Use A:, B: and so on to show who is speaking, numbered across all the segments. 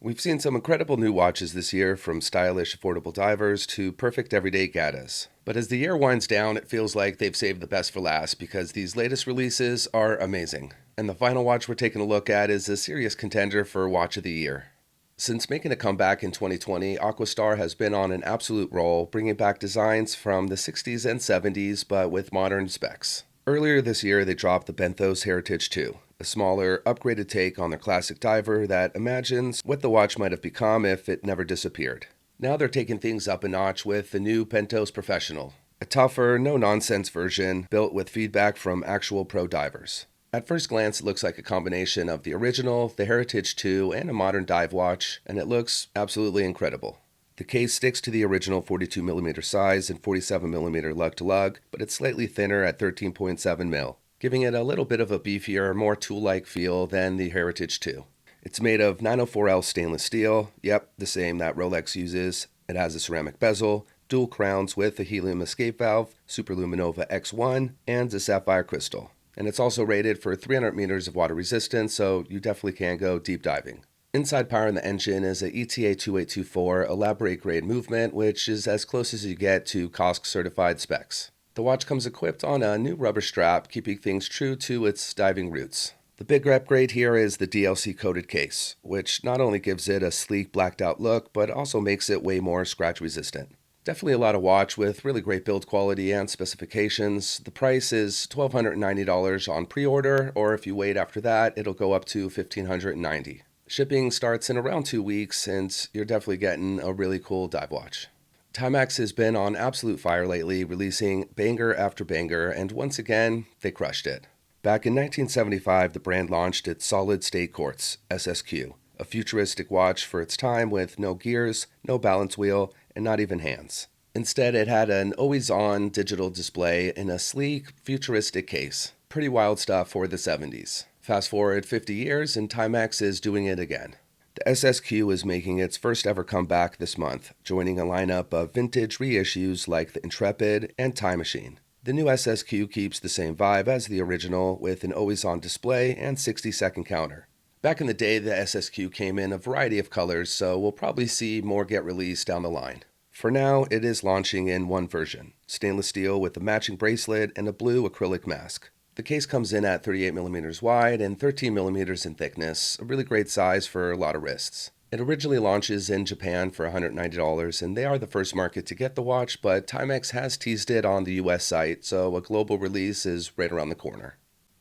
A: We've seen some incredible new watches this year, from stylish, affordable divers to perfect everyday gatas. But as the year winds down, it feels like they've saved the best for last because these latest releases are amazing. And the final watch we're taking a look at is a serious contender for Watch of the Year. Since making a comeback in 2020, Aquastar has been on an absolute roll, bringing back designs from the 60s and 70s, but with modern specs. Earlier this year, they dropped the Benthos Heritage II, a smaller, upgraded take on their classic diver that imagines what the watch might have become if it never disappeared. Now they're taking things up a notch with the new Benthos Professional, a tougher, no-nonsense version built with feedback from actual pro divers. At first glance, it looks like a combination of the original, the Heritage II, and a modern dive watch, and it looks absolutely incredible. The case sticks to the original 42mm size and 47mm lug-to-lug, but it's slightly thinner at 13.7mm, giving it a little bit of a beefier, more tool-like feel than the Heritage II. It's made of 904L stainless steel, yep, the same that Rolex uses. It has a ceramic bezel, dual crowns with a helium escape valve, Superluminova X1, and a sapphire crystal. And it's also rated for 300 meters of water resistance, so you definitely can go deep diving. Inside power in the engine is a ETA 2824 elaborate grade movement, which is as close as you get to COSC certified specs. The watch comes equipped on a new rubber strap, keeping things true to its diving roots. The big upgrade here is the DLC coated case, which not only gives it a sleek blacked out look, but also makes it way more scratch resistant. Definitely a lot of watch with really great build quality and specifications. The price is $1,290 on pre-order, or if you wait after that, it'll go up to $1,590. Shipping starts in around 2 weeks, and you're definitely getting a really cool dive watch. Timex has been on absolute fire lately, releasing banger after banger, and once again, they crushed it. Back in 1975, the brand launched its solid-state quartz, SSQ, a futuristic watch for its time with no gears, no balance wheel, and not even hands. Instead, it had an always-on digital display in a sleek, futuristic case. Pretty wild stuff for the 70s. Fast forward 50 years, and Timex is doing it again. The SSQ is making its first ever comeback this month, joining a lineup of vintage reissues like the Intrepid and Time Machine. The new SSQ keeps the same vibe as the original, with an always-on display and 60-second counter. Back in the day, the SSQ came in a variety of colors, so we'll probably see more get released down the line. For now, it is launching in one version, stainless steel with a matching bracelet and a blue acrylic mask. The case comes in at 38mm wide and 13mm in thickness, a really great size for a lot of wrists. It originally launches in Japan for $190, and they are the first market to get the watch, but Timex has teased it on the US site, so a global release is right around the corner.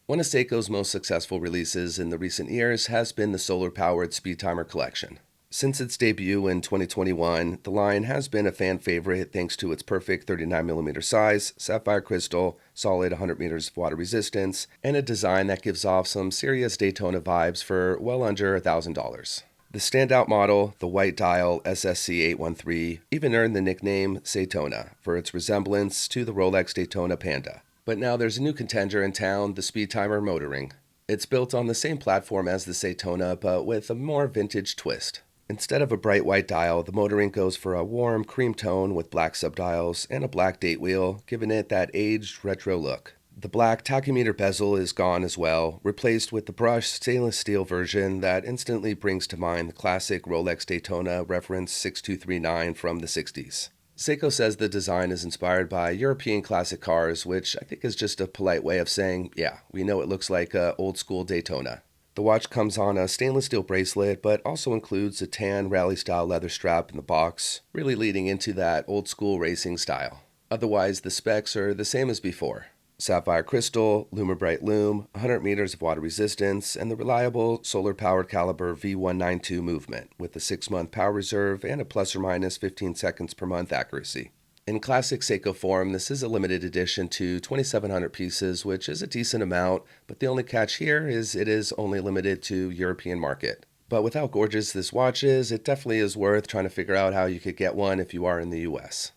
A: One of Seiko's most successful releases in the recent years has been the solar-powered Speedtimer collection. Since its debut in 2021, the line has been a fan favorite thanks to its perfect 39mm size, sapphire crystal, solid 100 meters of water resistance, and a design that gives off some serious Daytona vibes for well under $1,000. The standout model, the white dial SSC813, even earned the nickname Saytona for its resemblance to the Rolex Daytona Panda. But now there's a new contender in town, the Speedtimer Motoring. It's built on the same platform as the Saytona, but with a more vintage twist. Instead of a bright white dial, the Motoring goes for a warm cream tone with black subdials and a black date wheel, giving it that aged retro look. The black tachymeter bezel is gone as well, replaced with the brushed stainless steel version that instantly brings to mind the classic Rolex Daytona reference 6239 from the 60s. Seiko says the design is inspired by European classic cars, which I think is just a polite way of saying, yeah, we know it looks like a old school Daytona. The watch comes on a stainless steel bracelet, but also includes a tan rally-style leather strap in the box, really leading into that old-school racing style. Otherwise, the specs are the same as before. Sapphire crystal, LumiBrite Lume, 100 meters of water resistance, and the reliable solar-powered caliber V192 movement with a 6-month power reserve and a plus or minus 15 seconds per month accuracy. In classic Seiko form, this is a limited edition to 2,700 pieces, which is a decent amount, but the only catch here is it is only limited to European market. But with how gorgeous this watch is, it definitely is worth trying to figure out how you could get one if you are in the US.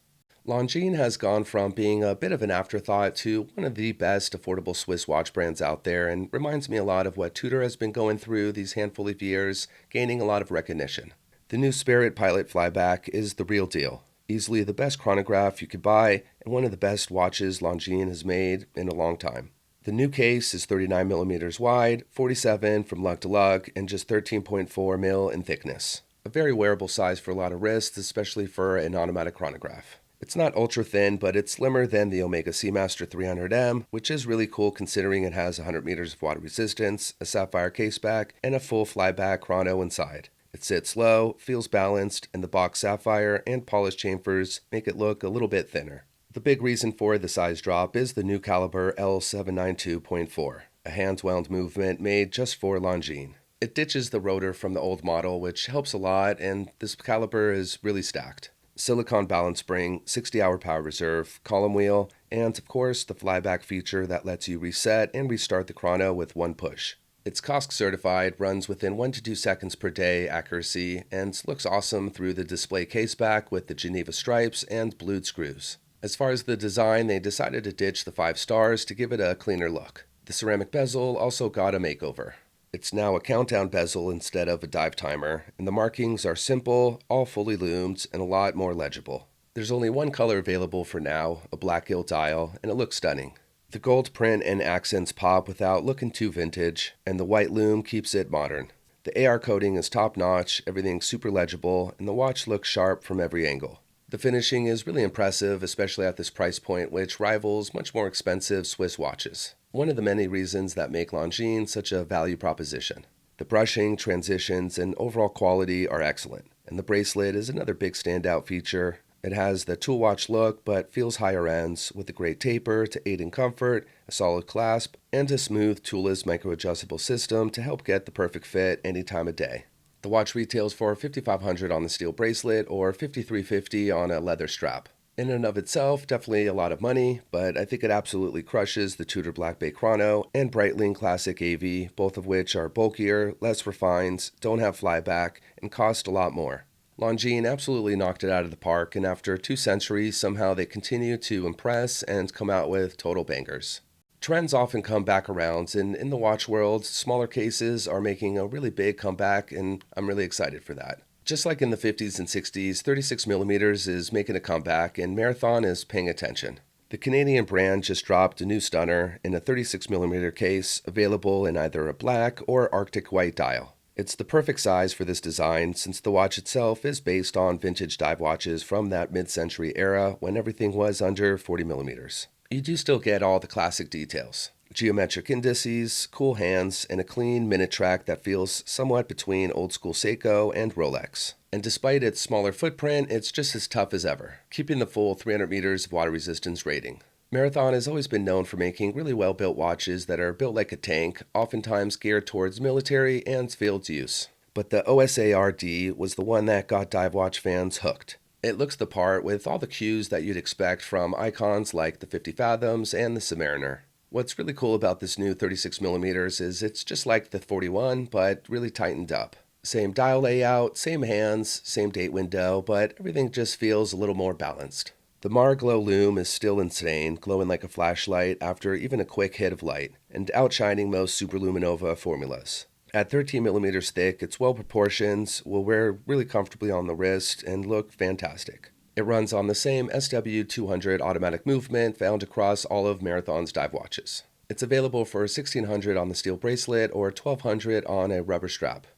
A: Longines has gone from being a bit of an afterthought to one of the best affordable Swiss watch brands out there, and reminds me a lot of what Tudor has been going through these handful of years, gaining a lot of recognition. The new Spirit Pilot Flyback is the real deal. Easily the best chronograph you could buy, and one of the best watches Longines has made in a long time. The new case is 39mm wide, 47 from lug to lug, and just 13.4mm in thickness. A very wearable size for a lot of wrists, especially for an automatic chronograph. It's not ultra thin, but it's slimmer than the Omega Seamaster 300M, which is really cool considering it has 100 meters of water resistance, a sapphire caseback, and a full flyback chrono inside. It sits low, feels balanced, and the box sapphire and polished chamfers make it look a little bit thinner. The big reason for the size drop is the new caliber L792.4, a hands-wound movement made just for Longines. It ditches the rotor from the old model, which helps a lot, and this caliber is really stacked. Silicone balance spring, 60-hour power reserve, column wheel, and of course the flyback feature that lets you reset and restart the chrono with one push. It's COSC certified, runs within 1 to 2 seconds per day accuracy, and looks awesome through the display caseback with the Geneva stripes and blued screws. As far as the design, they decided to ditch the 5 stars to give it a cleaner look. The ceramic bezel also got a makeover. It's now a countdown bezel instead of a dive timer, and the markings are simple, all fully loomed, and a lot more legible. There's only one color available for now, a black gilt dial, and it looks stunning. The gold print and accents pop without looking too vintage, and the white loom keeps it modern. The AR coating is top-notch, everything's super legible, and the watch looks sharp from every angle. The finishing is really impressive, especially at this price point, which rivals much more expensive Swiss watches. One of the many reasons that make Longines such a value proposition. The brushing, transitions, and overall quality are excellent, and the bracelet is another big standout feature. It has the tool watch look, but feels higher ends, with a great taper to aid in comfort, a solid clasp, and a smooth toolless micro-adjustable system to help get the perfect fit any time of day. The watch retails for $5,500 on the steel bracelet or $5,350 on a leather strap. In and of itself, definitely a lot of money, but I think it absolutely crushes the Tudor Black Bay Chrono and Breitling Classic AV, both of which are bulkier, less refined, don't have flyback, and cost a lot more. Longines absolutely knocked it out of the park, and after 2 centuries, somehow they continue to impress and come out with total bangers. Trends often come back around, and in the watch world, smaller cases are making a really big comeback, and I'm really excited for that. Just like in the 50s and 60s, 36mm is making a comeback, and Marathon is paying attention. The Canadian brand just dropped a new stunner in a 36mm case, available in either a black or Arctic white dial. It's the perfect size for this design, since the watch itself is based on vintage dive watches from that mid-century era when everything was under 40mm. You do still get all the classic details. Geometric indices, cool hands, and a clean minute track that feels somewhat between old-school Seiko and Rolex. And despite its smaller footprint, it's just as tough as ever, keeping the full 300 meters of water resistance rating. Marathon has always been known for making really well-built watches that are built like a tank, oftentimes geared towards military and field use. But the OSARD was the one that got dive watch fans hooked. It looks the part with all the cues that you'd expect from icons like the 50 Fathoms and the Submariner. What's really cool about this new 36mm is it's just like the 41, but really tightened up. Same dial layout, same hands, same date window, but everything just feels a little more balanced. The Marglow loom is still insane, glowing like a flashlight after even a quick hit of light, and outshining most Superluminova formulas. At 13mm thick, it's well proportioned, will wear really comfortably on the wrist, and look fantastic. It runs on the same SW200 automatic movement found across all of Marathon's dive watches. It's available for $1,600 on the steel bracelet or $1,200 on a rubber strap.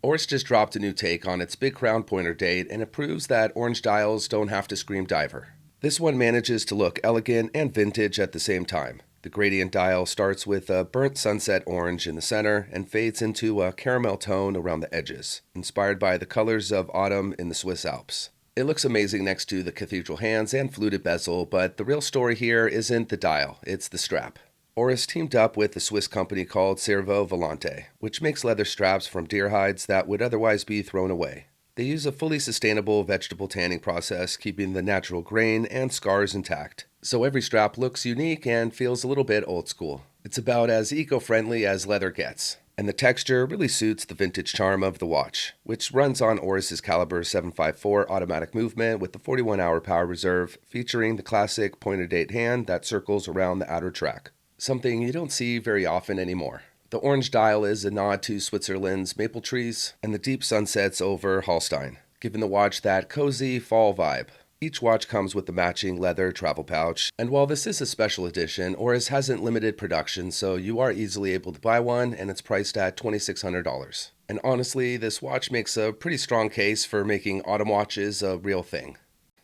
A: Oris just dropped a new take on its Big Crown pointer date, and it proves that orange dials don't have to scream diver. This one manages to look elegant and vintage at the same time. The gradient dial starts with a burnt sunset orange in the center and fades into a caramel tone around the edges, inspired by the colors of autumn in the Swiss Alps. It looks amazing next to the cathedral hands and fluted bezel, but the real story here isn't the dial, it's the strap. Oris teamed up with a Swiss company called Cerveau Volante, which makes leather straps from deer hides that would otherwise be thrown away. They use a fully sustainable vegetable tanning process, keeping the natural grain and scars intact. So every strap looks unique and feels a little bit old school. It's about as eco-friendly as leather gets. And the texture really suits the vintage charm of the watch, which runs on Oris's Caliber 754 automatic movement with the 41-hour power reserve, featuring the classic pointer date hand that circles around the outer track. Something you don't see very often anymore. The orange dial is a nod to Switzerland's maple trees and the deep sunsets over Holstein, giving the watch that cozy fall vibe. Each watch comes with the matching leather travel pouch, and while this is a special edition, Oris hasn't limited production, so you are easily able to buy one, and it's priced at $2,600. And honestly, this watch makes a pretty strong case for making autumn watches a real thing.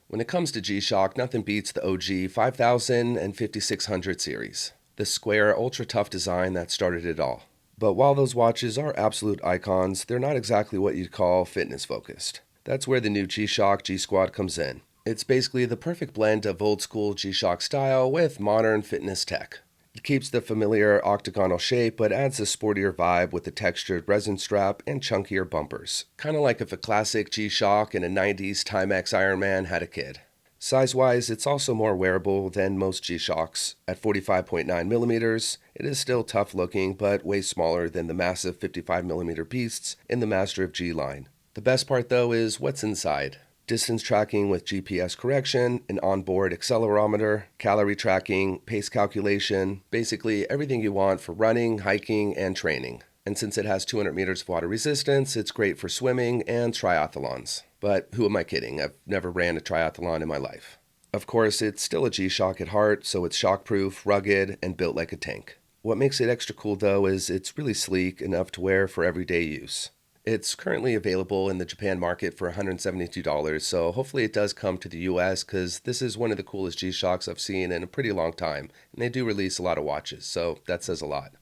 A: When it comes to G-Shock, nothing beats the OG 5000 and 5600 series, the square, ultra-tough design that started it all. But while those watches are absolute icons, they're not exactly what you'd call fitness-focused. That's where the new G-Shock G-Squad comes in. It's basically the perfect blend of old-school G-Shock style with modern fitness tech. It keeps the familiar octagonal shape, but adds a sportier vibe with the textured resin strap and chunkier bumpers. Kind of like if a classic G-Shock and a 90s Timex Ironman had a kid. Size-wise, it's also more wearable than most G-Shocks. At 45.9mm, it is still tough-looking, but way smaller than the massive 55mm beasts in the Master of G line. The best part, though, is what's inside. Distance tracking with GPS correction, an onboard accelerometer, calorie tracking, pace calculation, basically everything you want for running, hiking, and training. And since it has 200 meters of water resistance, it's great for swimming and triathlons. But who am I kidding? I've never ran a triathlon in my life. Of course, it's still a G-Shock at heart, so it's shockproof, rugged, and built like a tank. What makes it extra cool, though, is it's really sleek, enough to wear for everyday use. It's currently available in the Japan market for $172, so hopefully it does come to the US because this is one of the coolest G-Shocks I've seen in a pretty long time, and they do release a lot of watches, so that says a lot.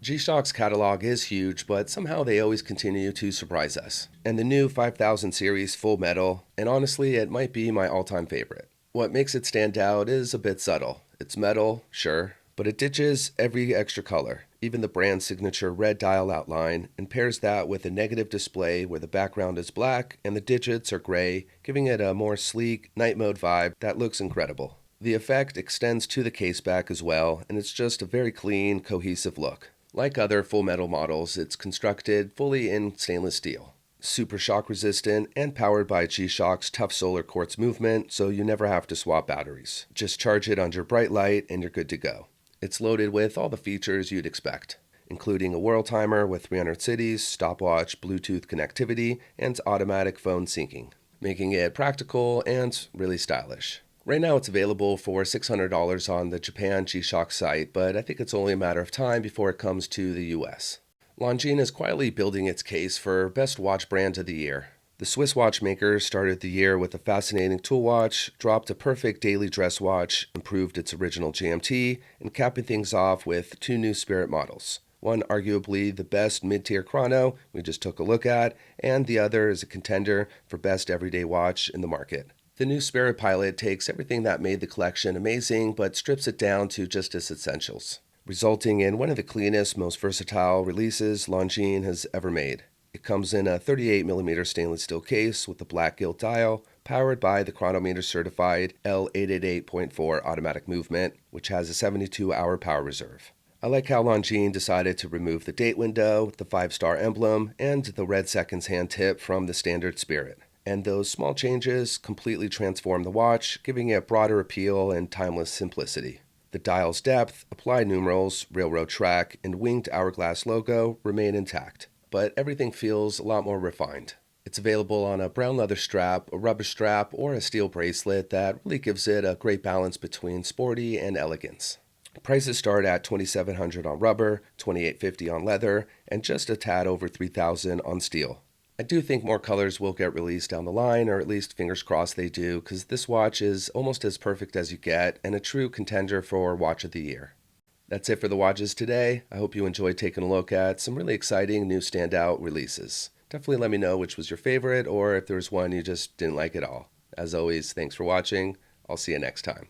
A: G-Shock's catalog is huge, but somehow they always continue to surprise us. And the new 5000 series full metal, and honestly it might be my all-time favorite. What makes it stand out is a bit subtle. It's metal, sure, but it ditches every extra color, even the brand signature red dial outline, and pairs that with a negative display where the background is black and the digits are gray, giving it a more sleek, night mode vibe that looks incredible. The effect extends to the case back as well, and it's just a very clean, cohesive look. Like other full metal models, it's constructed fully in stainless steel. Super shock resistant and powered by G-Shock's tough solar quartz movement, so you never have to swap batteries. Just charge it under bright light and you're good to go. It's loaded with all the features you'd expect, including a world timer with 300 cities, stopwatch, Bluetooth connectivity, and automatic phone syncing, making it practical and really stylish. Right now it's available for $600 on the Japan G-Shock site, but I think it's only a matter of time before it comes to the US. Longines is quietly building its case for Best Watch Brand of the Year. The Swiss watchmaker started the year with a fascinating tool watch, dropped a perfect daily dress watch, improved its original GMT, and capping things off with two new Spirit models. One arguably the best mid-tier chrono we just took a look at, and the other is a contender for best everyday watch in the market. The new Spirit Pilot takes everything that made the collection amazing but strips it down to just its essentials, resulting in one of the cleanest, most versatile releases Longines has ever made. It comes in a 38mm stainless steel case with a black gilt dial, powered by the chronometer certified L888.4 automatic movement, which has a 72-hour power reserve. I like how Longines decided to remove the date window, the 5-star emblem, and the red seconds hand tip from the standard Spirit. And those small changes completely transform the watch, giving it broader appeal and timeless simplicity. The dial's depth, applied numerals, railroad track, and winged hourglass logo remain intact, but everything feels a lot more refined. It's available on a brown leather strap, a rubber strap, or a steel bracelet that really gives it a great balance between sporty and elegance. Prices start at $2,700 on rubber, $2,850 on leather, and just a tad over $3,000 on steel. I do think more colors will get released down the line, or at least fingers crossed they do, because this watch is almost as perfect as you get and a true contender for Watch of the Year. That's it for the watches today. I hope you enjoyed taking a look at some really exciting new standout releases. Definitely let me know which was your favorite or if there was one you just didn't like at all. As always, thanks for watching. I'll see you next time.